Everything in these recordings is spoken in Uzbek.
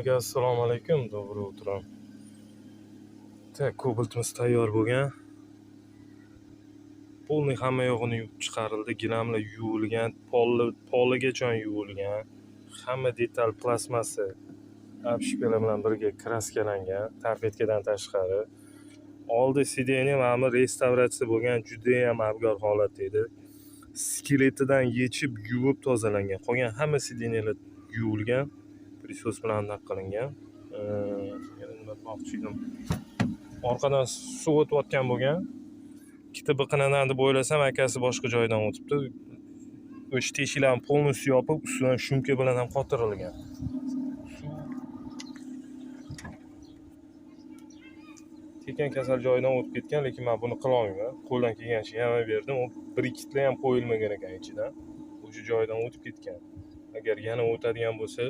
Assalomu alaykum, доброе утро. Tak, kobaltimiz tayyor bo'lgan. Polni hamma yog'ini yuvib chiqarildi, gilamlar yuvilgan, poligacha yuvilgan. Hamma detal plastmassa apshpela bilan birga kraskalangan, tarpetkadan tashqari. Oldi sideniya mana restavratsiya bo'lgan, juda ham abgor holatda edi. Skeletidan yechib, yuvib tozalangan. Qolgan hamma sideniyalar yuvilgan, prisos bilan aniq qilingan. Yana nima demoqchi edim? Orqadan suv o'tayotgan bo'lgan. Ikkita biqinadan deb o'ylasam, akasi boshqa joydan o'tibdi. O'sha teshiklarni polностью yopib, ustidan shumka bilan ham qotirilgan. Tekan kasal joyidan o'tib ketgan, lekin men buni qila olmayman. Qo'ldan kelgancha yamay berdim. U bir ikkita ham qo'yilmagan ekan ichidan. O'sha joyidan o'tib ketgan. Agar yana o'tadigan bo'lsa,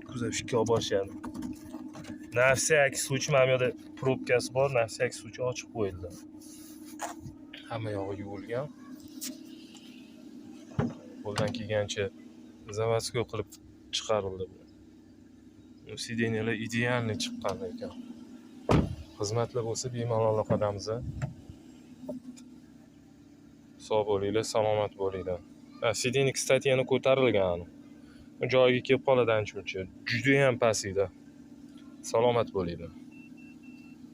kuzatishga olib borishadi. Na всякий случай mana bu yerda probkasi bor, na всякий случай ochib qo'yildi. Hamma yog'i yuvilgan. Qo'ldan kelgancha заводской qilib chiqarildi. Bu sideniyalar idealniy chiqqan ekan. Xizmatlar bo'lsa bemalol qadamiz. Sog' bo'linglar, salomat bo'linglar. Sideniya, kстати, yana ko'tarilgan. Joyiga kelib qoladi ancha-muncha. Juda ham past edi. Salomat bo'linglar.